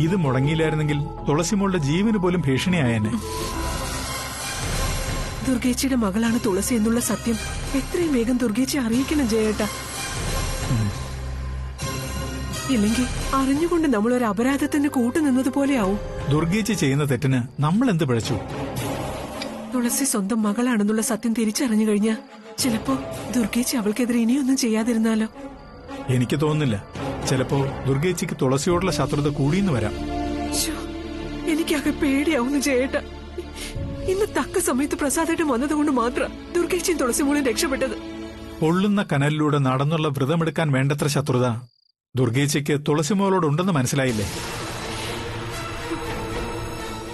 ഇത് മുടങ്ങിയില്ലായിരുന്നെങ്കിൽ തുളസിമോളുടെ ജീവന് പോലും ഭീഷണിയായെന്നെ. ദുർഗേച്ചിയുടെ മകളാണ് തുളസി എന്നുള്ള സത്യം എത്രയും വേഗം ദുർഗേച്ചി അറിയിക്കണം ജയേട്ടാ. ഇല്ലെങ്കിൽ അറിഞ്ഞുകൊണ്ട് നമ്മളൊരു അപരാധത്തിന് കൂട്ടുനിന്നതുപോലെയാവും. ദുർഗേച്ചി ചെയ്യുന്ന തെറ്റിന് നമ്മൾ എന്ത് പിഴച്ചു? തുളസി സ്വന്തം മകളാണെന്നുള്ള സത്യം തിരിച്ചറിഞ്ഞു കഴിഞ്ഞാൽ ചിലപ്പോ ദുർഗേച്ചി അവൾക്കെതിരെ ഇനിയൊന്നും ചെയ്യാതിരുന്നാലോ? എനിക്ക് തോന്നുന്നില്ല. ചിലപ്പോ ദുർഗേച്ചിക്ക് തുളസിയോടുള്ള ശത്രുത കൂടിയെന്ന് വരാം. എനിക്കാകെ പേടിയാവുന്നു ജയേട്ട. ഇന്ന് തക്ക സമയത്ത് പ്രസാദേട്ടൻ വന്നതുകൊണ്ട് മാത്രം ദുർഗേച്ചിയും തുളസിമോളും രക്ഷപ്പെട്ടത്. പൊള്ളുന്ന കനലിലൂടെ നടന്നുള്ള വ്രതമെടുക്കാൻ വേണ്ടത്ര ശത്രുത ദുർഗേച്ചിക്ക് തുളസിമോളോടുണ്ടെന്ന് മനസ്സിലായില്ലേ?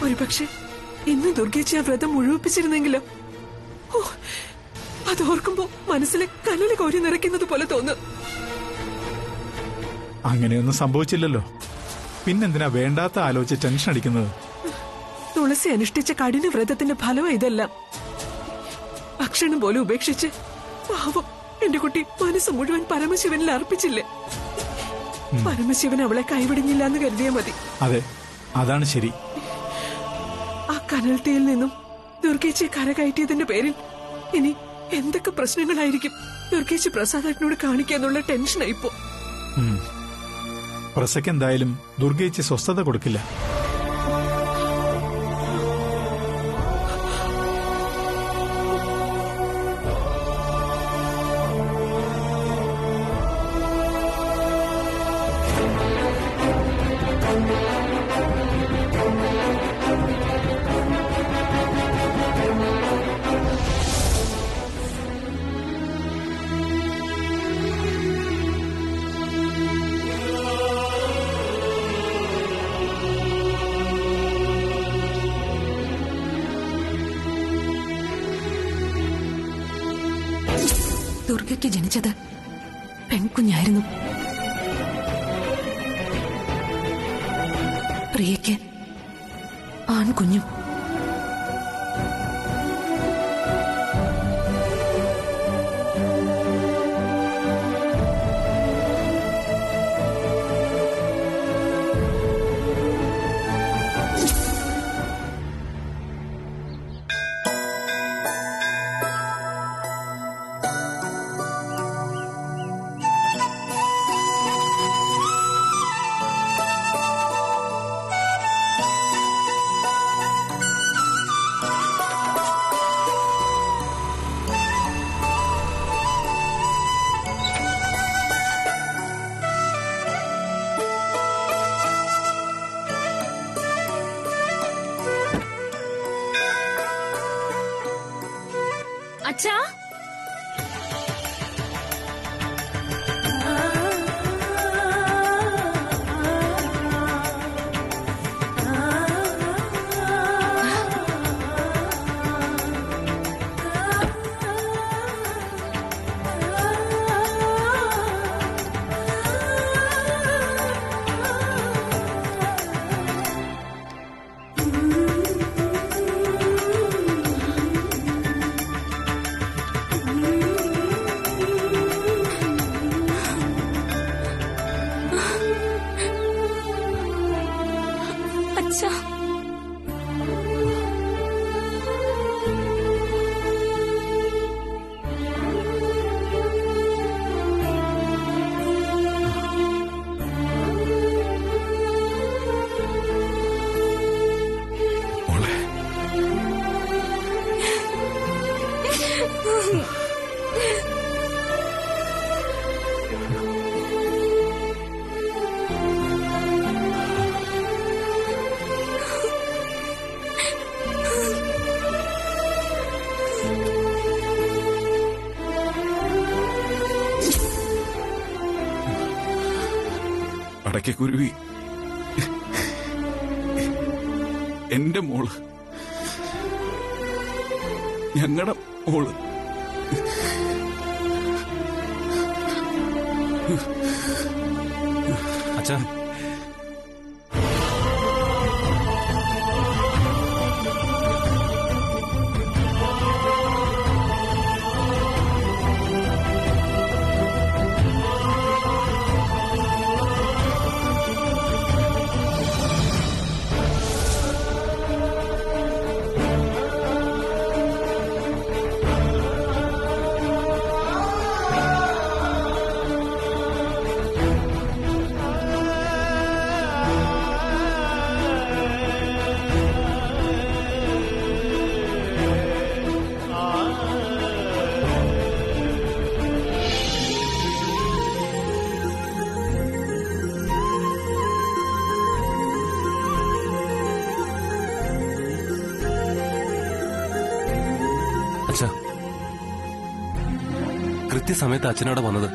ഒരുപക്ഷെ ഇന്ന് ദുർഗേച്ചി ആ വ്രതം മുഴുവിപ്പിച്ചിരുന്നെങ്കിലോ? അതോർക്കുമ്പോ മനസ്സിലെ കനല് കോരി നിറയ്ക്കുന്നത് പോലെ തോന്നുന്നു. അങ്ങനെയൊന്നും സംഭവിച്ചില്ലല്ലോ. പിന്നെന്തിനാ വേണ്ടാത്ത ആലോചിച്ച് ടെൻഷൻ അടിക്കുന്നത്? തുളസി അനുഷ്ഠിച്ച കഠിന വ്രതത്തിന്റെ ഫലം ഇതെല്ലാം. ഭക്ഷണം പോലും ഉപേക്ഷിച്ച് പാവം എന്റെ കുട്ടി മനസ്സ് മുഴുവൻ പരമശിവനിൽ അർപ്പിച്ചില്ലേ? പരമശിവൻ അവളെ കൈവിടുന്നില്ല എന്ന് കരുതിയാ മതി. അതെ, അതാണ് ശരി. ആ കനൽത്തീയിൽ നിന്നും ദുർഗേച്ചിയെ കരകയറ്റിയതിന്റെ പേരിൽ ഇനി എന്തൊക്കെ പ്രശ്നങ്ങളായിരിക്കും ദുർഗേച്ചി പ്രസാദേട്ടനോട് കാണിക്കാന്നുള്ള ടെൻഷനായിപ്പോ. പ്രസയ്ക്ക് എന്തായാലും ദുർഗേച്ചി സ്വസ്ഥത കൊടുക്കില്ല. ദുർഗയ്ക്ക് ജനിച്ചത് പെൺകുഞ്ഞായിരുന്നു. പ്രിയയ്ക്ക് ആൺകുഞ്ഞും. അച്ഛാ, അടയ്ക്കുരുവി, എന്റെ മോള്, ഞങ്ങളുടെ മോള്. അച്ഛാ, കൃത്യസമയത്ത് അച്ഛനവിടെ വന്നത്.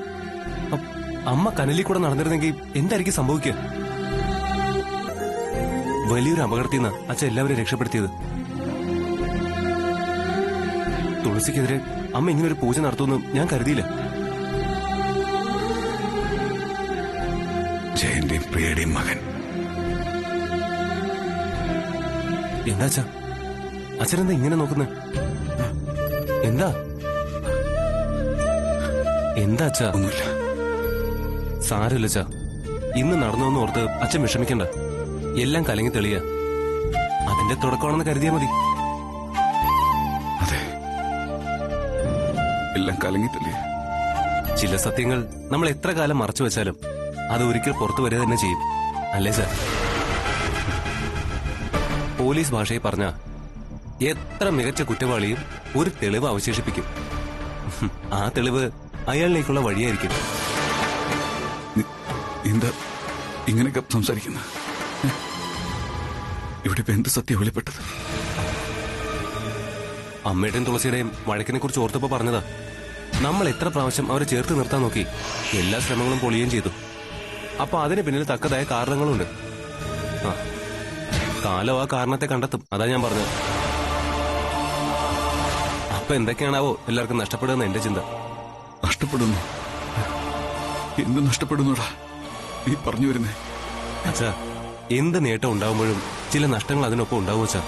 അമ്മ കനലിൽ കൂടെ നടന്നിരുന്നെങ്കിൽ എന്തായിരിക്കും സംഭവിക്കുക? വലിയൊരു അപകടത്തിൽ നിന്ന് അച്ഛൻ എല്ലാവരെയും രക്ഷപ്പെടുത്തിയത്. തുളസിക്കെതിരെ അമ്മ ഇങ്ങനൊരു പൂജ നടത്തുമെന്ന് ഞാൻ കരുതിയില്ല. ജയന്റെയും പ്രിയയുടെയും മകൻ. എന്താ അച്ഛാ? അച്ഛനെന്താ ഇങ്ങനെ നോക്കുന്നത്? എന്താ എന്താ അച്ഛാ? ഒന്നുമില്ല. സാരമില്ല അച്ഛാ. ഇന്ന് നടന്നോന്ന് ഓർത്ത് അച്ഛൻ വിഷമിക്കണ്ട. എല്ലാം കലങ്ങി തെളിയ. അതിന്റെ തുടക്കമാണെന്ന് കരുതിയാ മതി. അതെ, എല്ലാം കലങ്ങിട്ടില്ലേ? ചില സത്യങ്ങൾ നമ്മൾ എത്ര കാലം മറച്ചു വെച്ചാലും അത് ഒരിക്കൽ പുറത്തു വരിക തന്നെ ചെയ്യും, അല്ലേ സാർ? പോലീസ് ഭാഷയിൽ പറഞ്ഞ എത്ര മികച്ച കുറ്റവാളിയും ഒരു തെളിവ് അവശേഷിപ്പിക്കും. ആ തെളിവ് അയാളിലേക്കുള്ള വഴിയായിരിക്കും. എന്താ ഇങ്ങനെയൊക്കെ സംസാരിക്കുന്ന? ഇവിടെ ഇപ്പൊ എന്ത് സത്യം വെളിപ്പെട്ടത്? അമ്മയുടെയും തുളസിയുടെയും വഴക്കിനെ കുറിച്ച് ഓർത്തപ്പോ പറഞ്ഞതാ. നമ്മൾ എത്ര പ്രാവശ്യം അവരെ ചേർത്ത് നിർത്താൻ നോക്കി, എല്ലാ ശ്രമങ്ങളും പൊളിയുകയും ചെയ്തു. അപ്പൊ അതിന് പിന്നിൽ തക്കതായ കാരണങ്ങളുണ്ട്. കാലം ആ കാരണത്തെ കണ്ടെത്തും, അതാ ഞാൻ പറഞ്ഞത്. അപ്പൊ എന്തൊക്കെയാണാവോ എല്ലാവർക്കും നഷ്ടപ്പെടുന്ന എന്റെ ചിന്ത. നഷ്ടപ്പെടുന്നു? എന്ത് നഷ്ടപ്പെടുന്നുടാ നീ പറഞ്ഞു വരുന്നേ? അച്ഛാ, എന്ത് നേട്ടം ഉണ്ടാവുമ്പോഴും ചില നഷ്ടങ്ങൾ അതിനൊപ്പം ഉണ്ടാവും അച്ഛാ.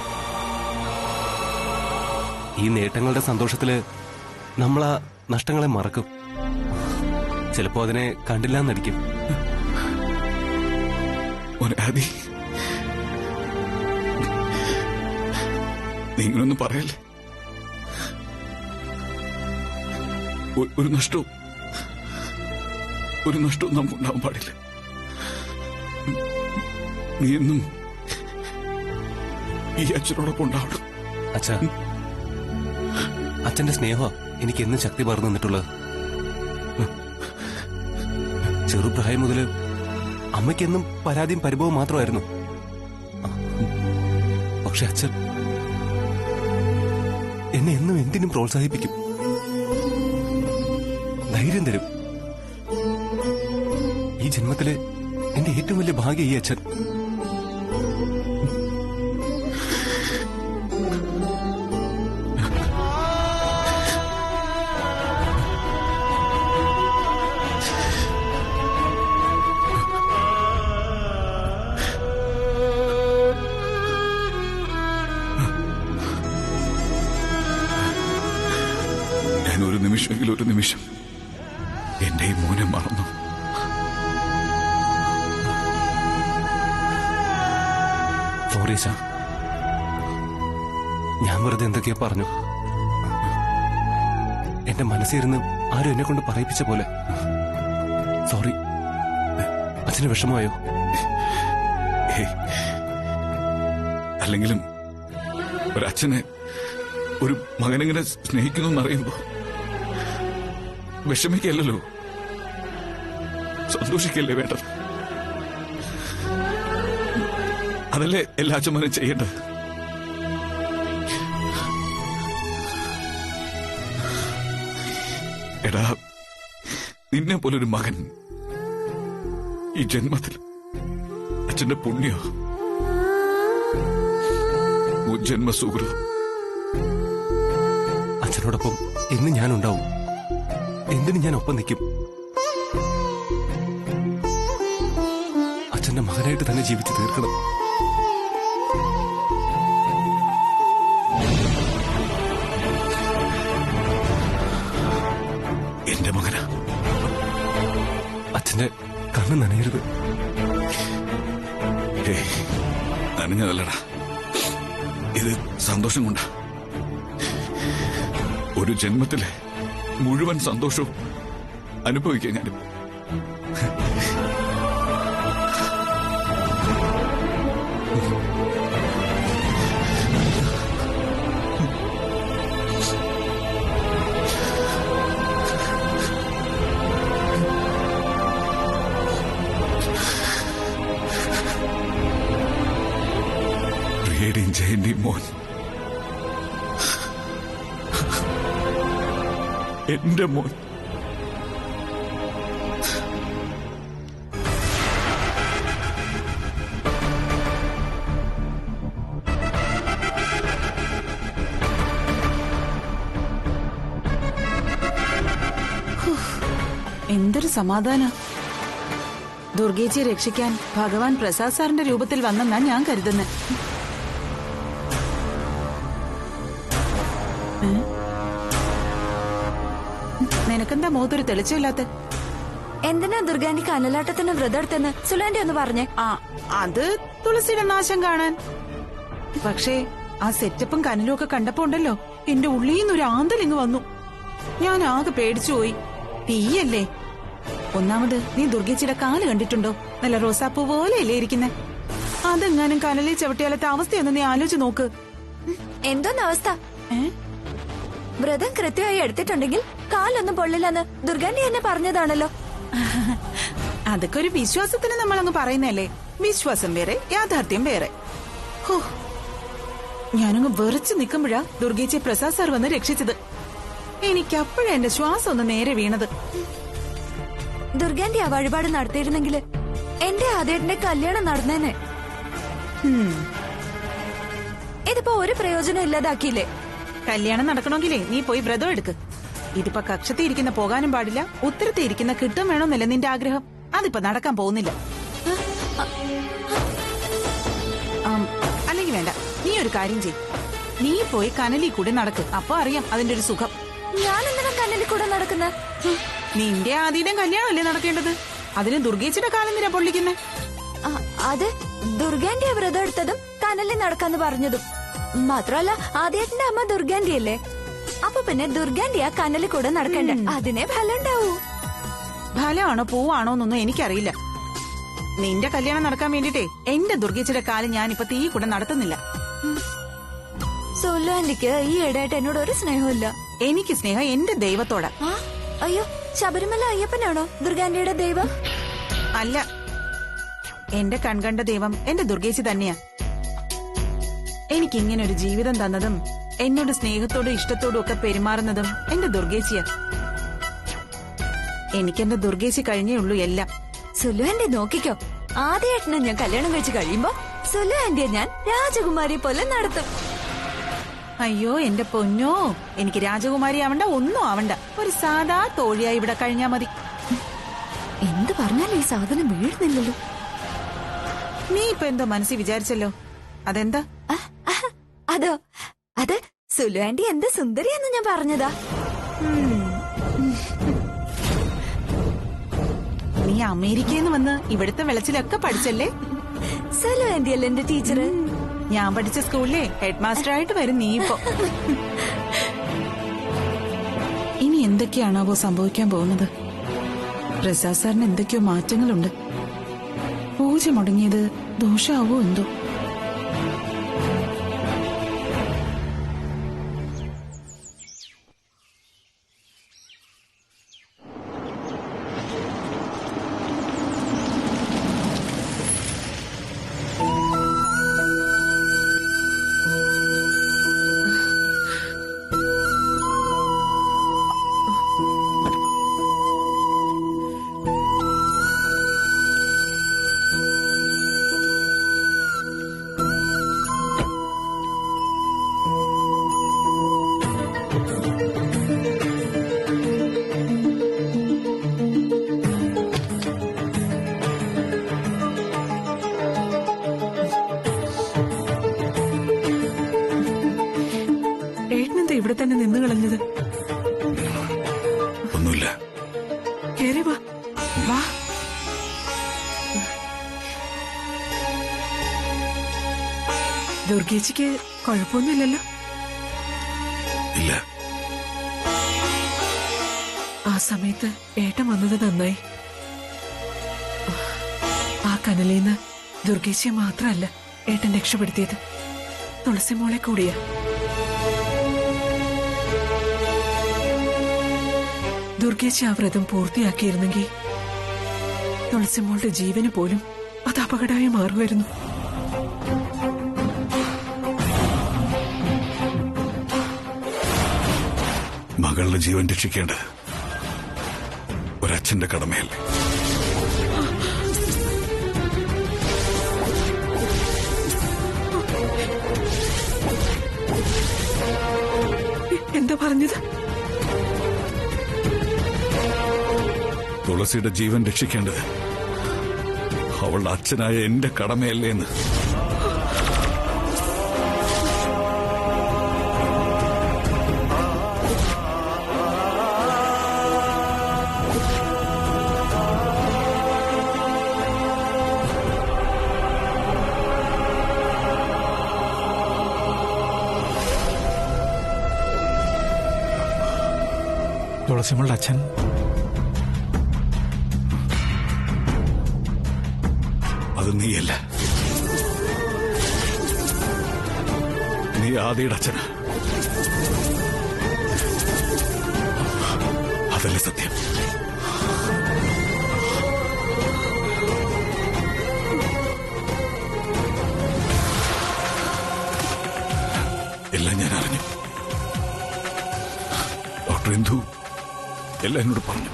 ഈ നേട്ടങ്ങളുടെ സന്തോഷത്തില് നമ്മൾ ആ നഷ്ടങ്ങളെ മറക്കും. ചിലപ്പോ അതിനെ കണ്ടില്ലാന്നടിക്കും. ആദി, നീ ഇങ്ങനൊന്നും പറയല്ലേ. ഒരു നഷ്ടവും നമുക്കുണ്ടാവാൻ പാടില്ല. നീ എന്നും ഈ അച്ഛനോടൊപ്പം ഉണ്ടാവണം. അച്ഛാ, അച്ഛന്റെ സ്നേഹ എനിക്ക് എന്നും ശക്തി പകർന്നു നിന്നിട്ടുള്ളത്. ചെറുപ്രായം മുതല് അമ്മയ്ക്കെന്നും പരാതിയും പരിഭവം മാത്രമായിരുന്നു. പക്ഷെ അച്ഛൻ എന്നെ എന്നും എന്തിനും പ്രോത്സാഹിപ്പിക്കും, ധൈര്യം തരും. ഈ ജന്മത്തിലെ എന്റെ ഏറ്റവും വലിയ ഭാഗ്യം ഈ അച്ഛൻ. ഒരു നിമിഷം എന്റെ ഈ മോനെ മറന്നു. സോറി അച്ഛാ, ഞാൻ വെറുതെ എന്തൊക്കെയോ പറഞ്ഞു. എന്റെ മനസ്സിരുന്ന് ആരും എന്നെ കൊണ്ട് പറയിപ്പിച്ച പോലെ. സോറി. അച്ഛന് വിഷമമായോ? അല്ലെങ്കിലും ഒരച്ഛനെ ഒരു മകനെങ്ങനെ സ്നേഹിക്കുന്നു എന്നറിയുമ്പോ വിഷമിക്കല്ലോ, സന്തോഷിക്കല്ലേ വേണ്ടത്. അതല്ലേ എല്ലാ അച്ഛന്മാരും ചെയ്യേണ്ടത്. എടാ, നിന്നെ പോലൊരു മകൻ ഈ ജന്മത്തിൽ അച്ഛന്റെ പുണ്യോ ജന്മ സുഹൃതം. അച്ഛനോടൊപ്പം എന്നും ഞാനുണ്ടാവും. എന്തിനും ഞാൻ ഒപ്പം നിൽക്കും. അച്ഛന്റെ മകനായിട്ട് തന്നെ ജീവിച്ചു തീർക്കണം. എന്റെ മകനാ. അച്ഛന്റെ കണ്ണ് നനയരുത്. നനഞ്ഞതല്ലടാ, ഇത് സന്തോഷം കൊണ്ടാ. ഒരു ജന്മത്തിലെ മുഴുവൻ സന്തോഷവും അനുഭവിക്കാൻ ഞാനും. പ്രിയയുടെയും ജയന്റെയും മോൻ എന്റെ മോൻ. സമാധാന. ദുർഗേച്ചിയെ രക്ഷിക്കാൻ ഭഗവാൻ പ്രസാദ് സാറിന്റെ രൂപത്തിൽ വന്നെന്നാ ഞാൻ കരുതുന്നത്. നിനക്കെന്താ മുഖത്തൊരു തെളിച്ചമില്ലാത്ത? എന്തിനാ ദുർഗാന്റെ കനലാട്ടത്തിന് വ്രതം എടുത്തെന്ന് സുലാന്റെ ഒന്ന് പറഞ്ഞേ. ആ, അത് തുളസിയുടെ നാശം കാണാൻ. പക്ഷേ ആ സെറ്റപ്പും കനലും ഒക്കെ കണ്ടപ്പോ ഉണ്ടല്ലോ, എന്റെ ഉള്ളിന്ന് ഒരു ആന്തലിങ് വന്നു. ഞാൻ ആകെ പേടിച്ചുപോയി. തീയല്ലേ? ഒന്നാമത് നീ ദുർഗേച്ചിയുടെ കാല് കണ്ടിട്ടുണ്ടോ? നല്ല റോസാപ്പൂ പോലെയല്ലേ ഇരിക്കുന്നെ? അതെങ്ങാനും കനലിൽ ചവിട്ടിയാലത്തെ അവസ്ഥയൊന്ന് നീ ആലോചിച്ച് നോക്ക്. എന്തോന്ന് അവസ്ഥ? വ്രതം കൃത്യമായി എടുത്തിട്ടുണ്ടെങ്കിൽ കാലൊന്നും പൊള്ളില്ലെന്ന് ദുർഗാന്റെ എന്നെ പറഞ്ഞതാണല്ലോ. അതൊക്കെ ഒരു വിശ്വാസത്തിന് നമ്മളങ്ങ് പറയുന്നല്ലേ. വിശ്വാസം വേറെ, യാഥാർത്ഥ്യം വേറെ. ഹോ, ഞാനങ്ങ് വെറിച്ചു നിൽക്കുമ്പോഴാ ദുർഗേച്ചിയെ പ്രസാദ് സാർ വന്ന് രക്ഷിച്ചത്. എനിക്കപ്പോഴാ എന്റെ ശ്വാസം ഒന്ന് നേരെ വീണത്. ദുർഗാന്റെ ആ വഴിപാട് നടത്തിയിരുന്നെങ്കില് എന്റെ ആദ്യേട്ടന്റെ കല്യാണം നടന്നേനെ. ഇതിപ്പോ ഒരു പ്രയോജനം ഇല്ലാതാക്കിയില്ലേ? കല്യാണം നടക്കണമെങ്കിലേ നീ പോയി വ്രതം എടുക്ക്. ഇതിപ്പോ കക്ഷത്തി ഇരിക്കുന്ന പോകാനും പാടില്ല, ഉത്തരത്തി ഇരിക്കുന്ന കിട്ടും വേണമെന്നല്ലേ നിന്റെ ആഗ്രഹം. അതിപ്പോ നടക്കാൻ പോകുന്നില്ല. അല്ലെങ്കിൽ വേണ്ട, നീ ഒരു കാര്യം ചെയ്. നീ പോയി കനലിൽ കൂടി നടക്ക്. അപ്പൊ അറിയാം അതിന്റെ ഒരു സുഖം. ഞാൻ എന്തിനാ കനലിൽ കൂടെ നടക്കുന്ന? നിന്റെ ആദ്യം കല്യാണമല്ലേ നടക്കേണ്ടത്? അതിന് ദുർഗേച്ചിയുടെ കാലം നിര പൊള്ളിക്കുന്നേ. അത് ദുർഗാന്റെ വ്രതം എടുത്തതും കനലിൽ നടക്കാന്ന് പറഞ്ഞതും മാത്രമല്ല, ആദ്യേട്ടന്റെ അമ്മ ദുർഗാന്റെ അല്ലേ. അപ്പൊ പിന്നെ ദുർഗാന്റെ ആ കനലിൽ കൂടെ നടക്കണ്ട, അതിനെ ഫലം ഉണ്ടാവൂ. ഫലമാണോ പൂവാണോ എന്നൊന്നും എനിക്കറിയില്ല. നിന്റെ കല്യാണം നടക്കാൻ വേണ്ടിട്ടേ എന്റെ ദുർഗേച്ചിയുടെ കാലം ഞാനിപ്പോ തീ കൂടെ നടത്തുന്നില്ല. സോലു ആന്റിക്ക് ഈ ഇടയായിട്ട് എന്നോട് ഒരു സ്നേഹമില്ല. എനിക്ക് സ്നേഹം എന്റെ ദൈവത്തോടാ. അയ്യോ, ശബരിമല അയ്യപ്പനാണോ ദുർഗാന്റിയുടെ ദൈവം? അല്ല, എന്റെ കൺകണ്ട ദൈവം എന്റെ ദുർഗേച്ചി തന്നെയാ. എനിക്കിങ്ങനെ ഒരു ജീവിതം തന്നതും എന്നോട് സ്നേഹത്തോടും ഇഷ്ടത്തോടും ഒക്കെ പെരുമാറുന്നതും എന്റെ ദുർഗേച്ചിയാ. എനിക്കെന്റെ ദുർഗേച്ചി കഴിഞ്ഞേ ഉള്ളൂ എല്ലാം. സുലു ആന്റി നോക്കിക്കോ, ആദ്യേട്ടനെ ഞാൻ കല്യാണം കഴിച്ച് കഴിയുമ്പോ സുലു ആന്റിയെ ഞാൻ രാജകുമാരിയെ പോലെ നടത്തും. അയ്യോ എന്റെ പൊന്നോ, എനിക്ക് രാജകുമാരി ആവണ്ട, ഒന്നും ആവണ്ട. ഒരു സാധാ തോഴിയായി ഇവിടെ കഴിഞ്ഞാ മതി. എന്ത് പറഞ്ഞാലും ഈ സാധനം വീഴുന്നില്ലല്ലോ. നീ ഇപ്പൊ എന്തോ മനസ്സിൽ വിചാരിച്ചല്ലോ, അതെന്താ? അതോ, അത് സുലു ആന്റി എന്ത് സുന്ദരിയെന്ന് ഞാൻ പറഞ്ഞതാ. നീ അമേരിക്കയിൽ നിന്ന് വന്ന് ഇവിടുത്തെ വെളച്ചിലൊക്കെ പഠിച്ചല്ലേ? സുലു ആന്റി അല്ലേ എന്റെ ടീച്ചറ്? ഞാൻ പഠിച്ച സ്കൂളിലെ ഹെഡ് മാസ്റ്റർ ആയിട്ട് വരും നീ ഇപ്പോ. ഇനി എന്തൊക്കെയാണാവോ സംഭവിക്കാൻ പോകുന്നത്? പ്രസാദ് സാറിന് എന്തൊക്കെയോ മാറ്റങ്ങളുണ്ട്. പൂജ മുടങ്ങിയത് ദോഷാവോ എന്തോ. ഇവിടെ തന്നെ നിന്ന് കളഞ്ഞത്? ഒന്നുമില്ല. കേറി വാ. വാ. ദുർഗേച്ചിക്ക് കുഴപ്പമൊന്നുമില്ലല്ലോ? ഇല്ല. ആ സമയത്ത് ഏട്ടൻ വന്നത് നന്നായി. ആ കനലിന്ന് ദുർഗേച്ചിയെ മാത്രമല്ല ഏട്ടൻ രക്ഷപ്പെടുത്തിയത്, തുളസി മോളെ കൂടിയാ. ദുർഗേച്ചി ആ വ്രതം പൂർത്തിയാക്കിയിരുന്നെങ്കിൽ തുളസിമോളുടെ ജീവന് പോലും അത് അപകടമായി മാറുമായിരുന്നു. മകളുടെ ജീവൻ രക്ഷിക്കേണ്ടത് ഒരച്ഛന്റെ കടമയല്ലേ? എന്താ പറഞ്ഞത്? തുളസിയുടെ ജീവൻ രക്ഷിക്കേണ്ടത് അവളുടെ അച്ഛനായ എന്റെ കടമയല്ലേ എന്ന്. തുളസിമളുടെ അച്ഛൻ അത് നീയല്ല, നീ ആദിയുടെ അച്ഛനാ. അതല്ലേ സത്യം? എല്ലാം ഞാൻ അറിഞ്ഞു. ഡോക്ടർ ഇന്ദു എല്ലാം എന്നോട് പറഞ്ഞു.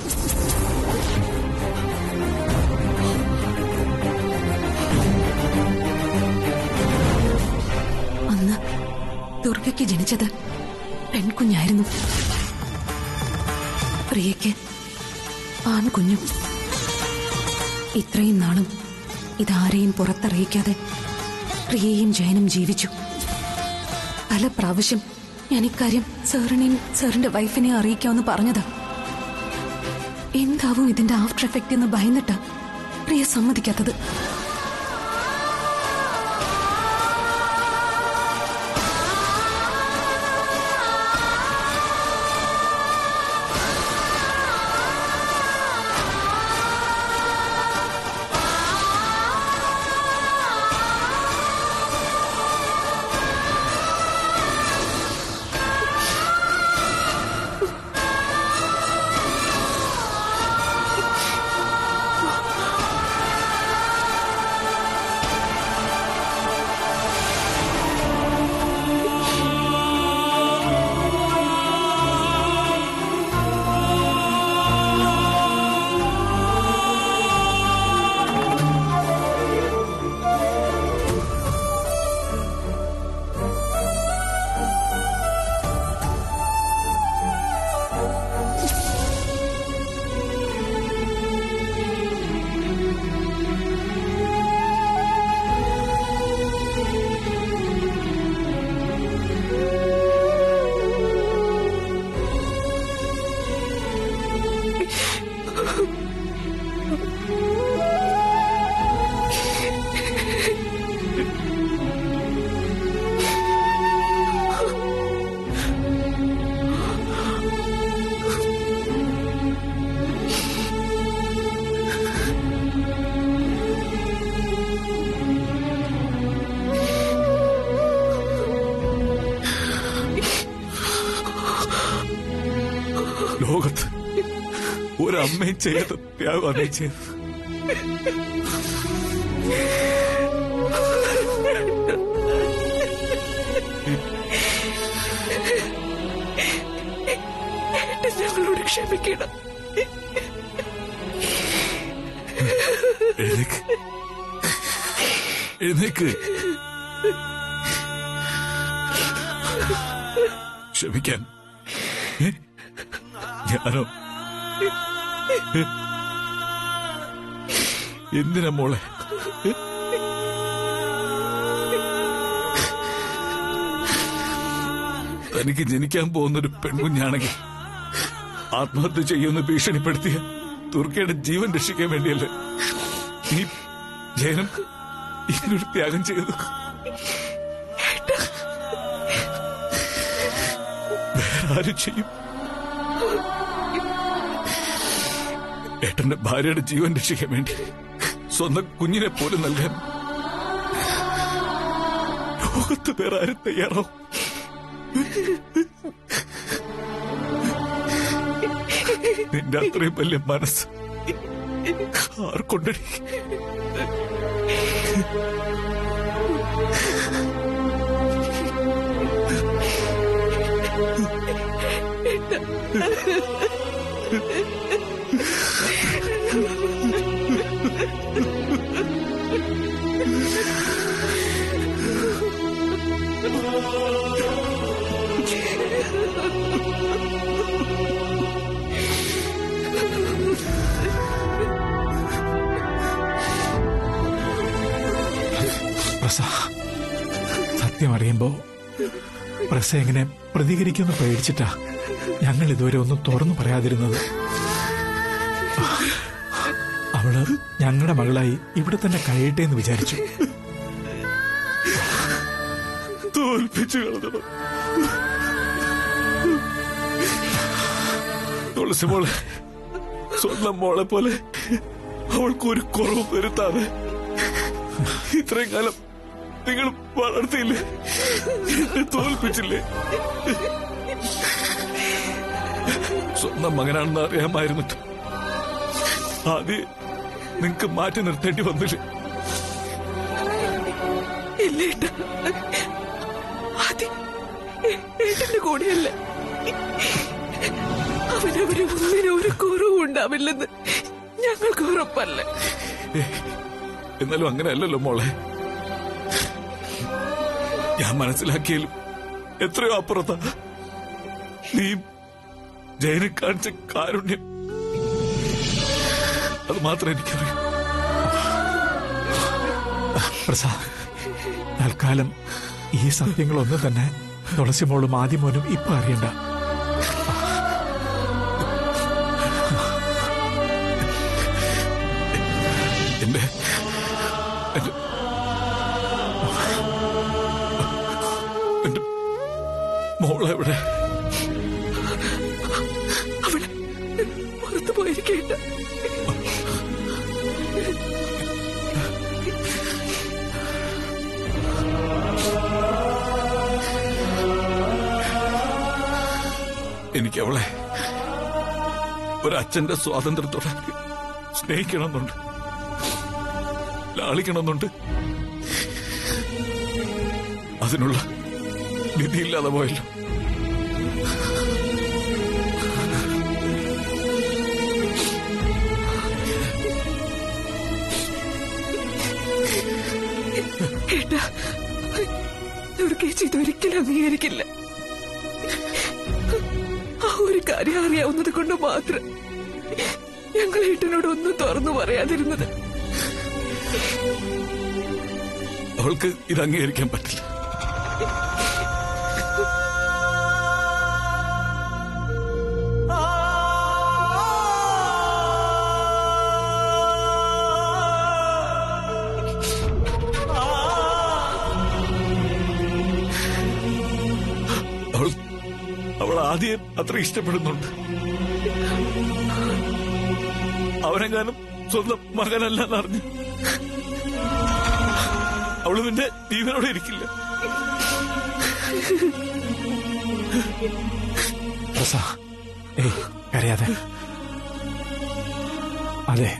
അന്ന് ദുർഗയ്ക്ക് ജനിച്ചത് പെൺകുഞ്ഞായിരുന്നു, പ്രിയയ്ക്ക് ആൺകുഞ്ഞും. ഇത്രയും നാളും ഇതാരെയും പുറത്തറിയിക്കാതെ പ്രിയയും ജയനും ജീവിച്ചു. പല പ്രാവശ്യം ഞാൻ ഇക്കാര്യം സാറിനെയും സാറിന്റെ വൈഫിനെ അറിയിക്കാമെന്ന് പറഞ്ഞതാ. എന്താവും ഇതിന്റെ ആഫ്റ്റർ എഫക്റ്റ് എന്ന് ഭയന്നിട്ടാ പ്രിയ സമ്മതിക്കാത്തത്. ലോകത്ത് ഒരമ്മയും ചെയ്യാത്ത ത്യാഗം അമ്മയും ചെയ്തത്. ഞങ്ങളോട് ക്ഷമിക്കണം. എഴുന്നേക്ക്, എഴുന്നേക്ക്. ക്ഷമിക്കാൻ ഞാനോ? എന്തിനാ മോളെ? തനിക്ക് ജനിക്കാൻ പോകുന്നൊരു പെൺകുഞ്ഞാണെങ്കിൽ ആത്മഹത്യ ചെയ്യുമെന്ന് ഭീഷണിപ്പെടുത്തിയ തുർക്കയുടെ ജീവൻ രക്ഷിക്കാൻ വേണ്ടിയല്ലേ നീ ജയനം ഇങ്ങനൊരു ത്യാഗം ചെയ്തു? വേറെ ആരും ചെയ്യും? ഏട്ടന്റെ ഭാര്യയുടെ ജീവൻ രക്ഷിക്കാൻ വേണ്ടി സ്വന്തം കുഞ്ഞിനെ പോലും നൽകാൻ ലോകത്ത് വേറെ ആരും തയ്യാറാവും? നിന്റെ അത്രയും വലിയ മനസ്സ് ആർക്കൊണ്ടടി? പ്രസ സത്യം അറിയുമ്പോ പ്രസ എങ്ങനെ പ്രതികരിക്കുമെന്ന് പേടിച്ചിട്ടാ ഞങ്ങൾ ഇതുവരെ ഒന്നും തുറന്നു പറയാതിരുന്നത്. അവള് ഞങ്ങളുടെ മകളായി ഇവിടെ തന്നെ കഴിയട്ടെ എന്ന് വിചാരിച്ചു. തോൽപ്പിച്ചു കളഞ്ഞു തുളസി മോളെ. സ്വന്തം മോളെ പോലെ അവൾക്കൊരു കുറവും വരുത്താതെ ഇത്രയും കാലം നിങ്ങൾ വളർത്തിയില്ലേ, തോൽപ്പിച്ചില്ലേ? സ്വന്തം മകനാണെന്ന് അറിയാമായിരുന്നിട്ട് ആദ്യം നിങ്ങക്ക് മാറ്റി നിർത്തേണ്ടി വന്നില്ലേ? ഇല്ല ഏട്ടാ, ഏട്ടന്റെ കൂടെയല്ല. അവനവര് ഒന്നിനും ഒരു കുറവും ഉണ്ടാവില്ലെന്ന് ഞങ്ങൾക്ക് ഉറപ്പല്ല. എന്നാലും അങ്ങനെയല്ലല്ലോ മോളെ. ഞാൻ മനസ്സിലാക്കിയാലും എത്രയോ അപ്പുറത്താ നീ ജയന് കാണിച്ച കാരുണ്യം. അത് മാത്രം എനിക്കറിയാം. പ്രസാദ്, തൽക്കാലം ഈ സത്യങ്ങളൊന്നും തന്നെ തുളസി മോളും ആദ്യമോനും ഇപ്പൊ അറിയണ്ട. എന്റെ മോളെവിടെ? അവള് പുറത്തു പോയിരിക്കേണ്ട. എനിക്ക് അവളെ ഒരച്ഛന്റെ സ്വാതന്ത്ര്യത്തോടെ സ്നേഹിക്കണമെന്നുണ്ട്, ലാളിക്കണമെന്നുണ്ട്. അതിനുള്ള വിധിയില്ലാതെ പോയല്ലോ. ഏട്ടാ, ദുർഗേച്ചി ഇതൊരിക്കലും അംഗീകരിക്കില്ല. ആ ഒരു കാര്യം അറിയാവുന്നത് കൊണ്ട് മാത്രം ഞങ്ങൾ ഏട്ടനോട് ഒന്നും തുറന്നു പറയാതിരുന്നത്. അവൾക്ക് ഇത് അംഗീകരിക്കാൻ പറ്റില്ല. അവൾ ആദ്യം അത്ര ഇഷ്ടപ്പെടുന്നുണ്ട്. അവനെങ്ങാനും സ്വന്തം മകനല്ലെന്നറിഞ്ഞു അവള് പിന്നെ ജീവനോടെ ഇരിക്കില്ല. കരയാതെ. അതെ,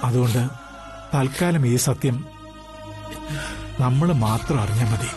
അതുകൊണ്ട് തൽക്കാലം ഈ സത്യം നമ്മൾ മാത്രം അറിഞ്ഞാൽ മതി.